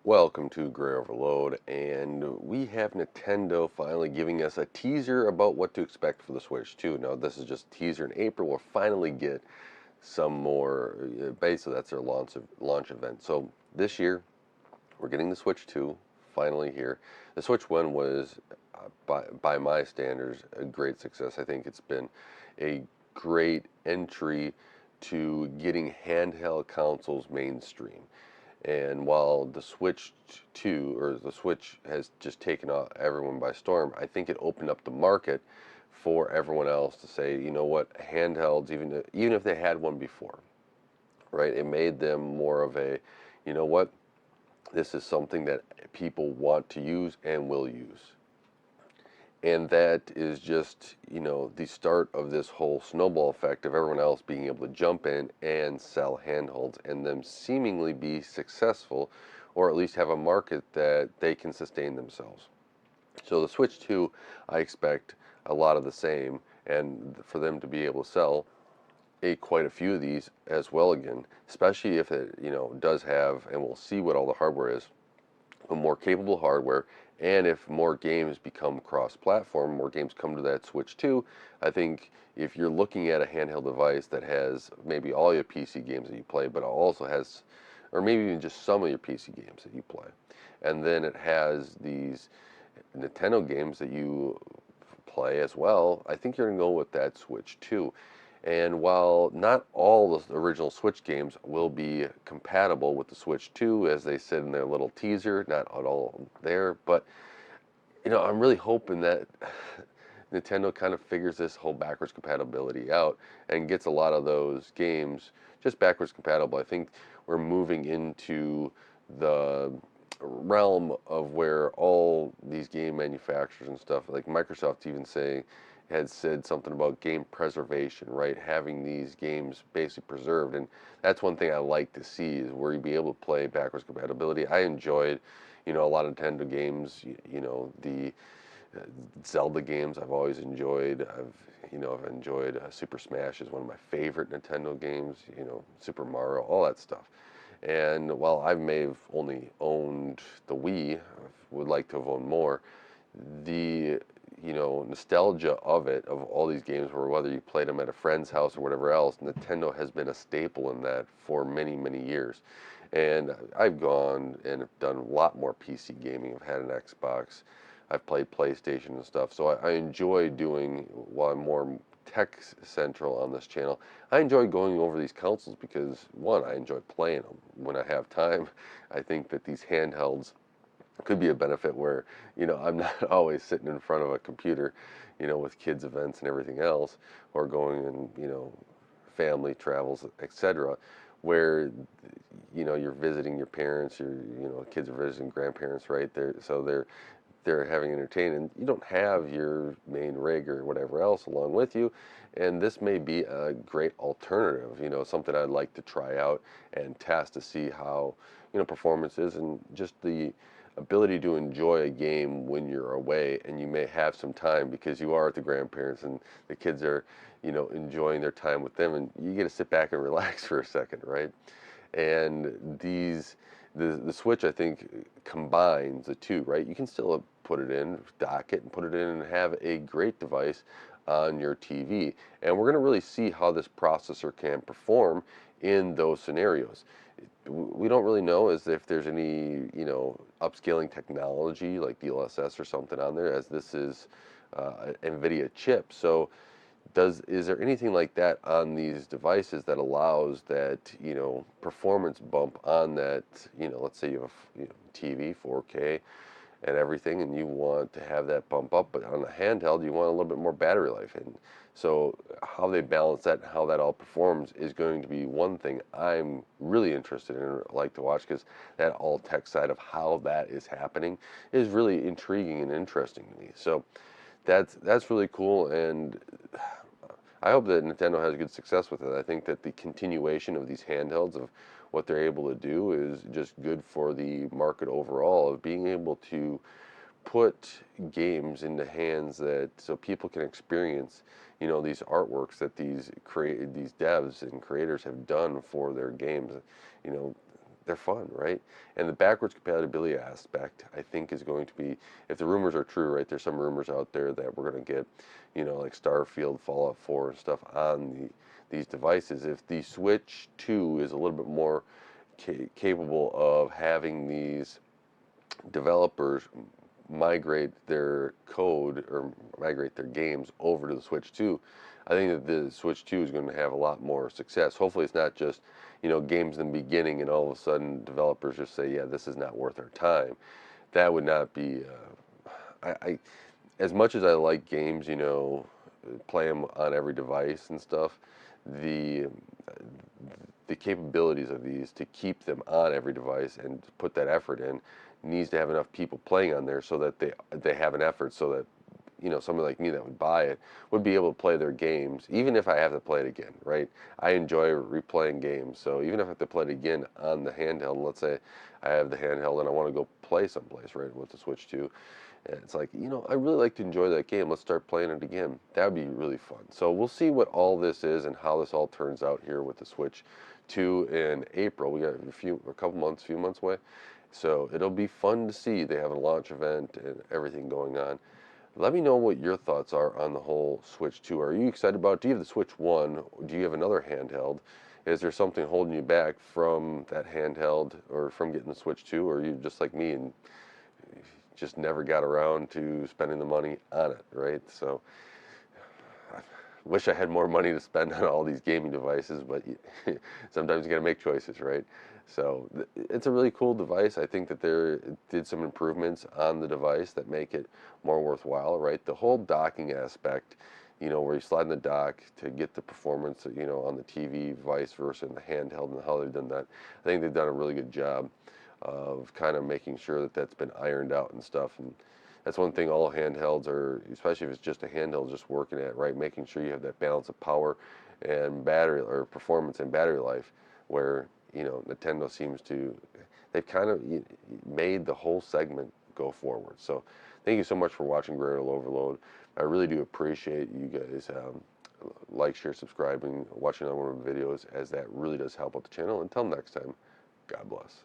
Welcome to Gray Overload, and we have Nintendo finally giving us a teaser about what to expect for the Switch 2. Now, this is just a teaser in April. We'll finally get some more. Basically, that's their launch event. So this year, we're getting the Switch 2 finally here. The Switch 1 was, by my standards, a great success. I think it's been a great entry to getting handheld consoles mainstream. And while the Switch 2 or the Switch has just taken everyone by storm, I think it opened up the market for everyone else to say, you know what, handhelds, even if they had one before, right? It made them more of a, you know what, this is something that people want to use and will use. And that is just, the start of this whole snowball effect of everyone else being able to jump in and sell handholds and them seemingly be successful or at least have a market that they can sustain themselves. So the Switch 2, I expect a lot of the same, and for them to be able to sell quite a few of these as well again, especially if it, does have, and we'll see what all the hardware is, a more capable hardware, and if more games become cross-platform, more games come to that Switch 2, I think if you're looking at a handheld device that has maybe all your PC games that you play, but also has, or maybe even just some of your PC games that you play, and then it has these Nintendo games that you play as well, I think you're going to go with that Switch 2. And while not all the original Switch games will be compatible with the Switch 2, as they said in their little teaser, not at all there, but I'm really hoping that Nintendo kind of figures this whole backwards compatibility out and gets a lot of those games just backwards compatible. I think we're moving into the realm of where all these game manufacturers and stuff, like Microsoft even had said something about game preservation, right? Having these games basically preserved. And that's one thing I like to see is where you be able to play backwards compatibility. I enjoyed, a lot of Nintendo games, the Zelda games I've always enjoyed. I've enjoyed Super Smash is one of my favorite Nintendo games. Super Mario, all that stuff. And while I may have only owned the Wii, I would like to have owned more. The nostalgia of it, of all these games, where whether you played them at a friend's house or whatever else, Nintendo has been a staple in that for many, many years. And I've gone and have done a lot more PC gaming. I've had an Xbox. I've played PlayStation and stuff. So I enjoy doing, while I'm more tech central on this channel, I enjoy going over these consoles because, one, I enjoy playing them when I have time. I think that these handhelds could be a benefit where, I'm not always sitting in front of a computer, with kids events and everything else, or going and, family travels, etc., where, you're visiting your parents, kids are visiting grandparents, right there. So they're having entertainment. You don't have your main rig or whatever else along with you, and this may be a great alternative. Something I'd like to try out and test to see how performance is and just the ability to enjoy a game when you're away and you may have some time because you are at the grandparents and the kids are enjoying their time with them and you get to sit back and relax for a second, right? And the Switch, I think, combines the two, right? You can still put it in, dock it, and put it in and have a great device on your TV. And we're going to really see how this processor can perform in those scenarios. We don't really know as if there's any, upscaling technology like DLSS or something on there, as this is NVIDIA chip. So is there anything like that on these devices that allows that performance bump on that, let's say you have TV 4K and everything and you want to have that bump up, but on a handheld you want a little bit more battery life, and so how they balance that and how that all performs is going to be one thing I'm really interested in, like to watch, because that all tech side of how that is happening is really intriguing and interesting to me. So that's really cool, and I hope that Nintendo has good success with it. I think that the continuation of these handhelds, of what they're able to do, is just good for the market overall, of being able to put games into hands that so people can experience, these artworks that these devs and creators have done for their games. You know, they're fun, right? And the backwards compatibility aspect, I think, is going to be, if the rumors are true, right? There's some rumors out there that we're going to get, like Starfield, Fallout 4, and stuff on these devices. If the Switch 2 is a little bit more capable of having these developers migrate their code or migrate their games over to the Switch 2, I think that the Switch 2 is going to have a lot more success. Hopefully, it's not just, games in the beginning and all of a sudden developers just say, yeah, this is not worth our time. That would not be, as much as I like games, play them on every device and stuff, the the capabilities of these to keep them on every device and put that effort in needs to have enough people playing on there so that they have an effort so that somebody like me that would buy it would be able to play their games even if I have to play it again, right? I enjoy replaying games, so even if I have to play it again on the handheld, let's say I have the handheld and I want to go play someplace, right, with the Switch 2, and it's like, I really like to enjoy that game. Let's start playing it again. That would be really fun. So we'll see what all this is and how this all turns out here with the Switch 2 in April. We got few months away. So it'll be fun to see. They have a launch event and everything going on. Let me know what your thoughts are on the whole Switch 2. Are you excited about it? Do you have the Switch 1? Do you have another handheld? Is there something holding you back from that handheld or from getting the Switch 2? Or are you just like me and just never got around to spending the money on it, right? So I wish I had more money to spend on all these gaming devices, but sometimes you got to make choices, right? So it's a really cool device. I think that they did some improvements on the device that make it more worthwhile, right? The whole docking aspect, where you slide in the dock to get the performance, on the TV, vice versa, in the handheld, and how they've done that. I think they've done a really good job of kind of making sure that that's been ironed out and stuff. And that's one thing all handhelds are, especially if it's just a handheld, just working at, right? Making sure you have that balance of power and battery or performance and battery life, where Nintendo seems to, they've kind of made the whole segment go forward. So thank you so much for watching Greater Overload. I really do appreciate you guys like, share, subscribing, watching another one of the videos, as that really does help out the channel. Until next time, God bless.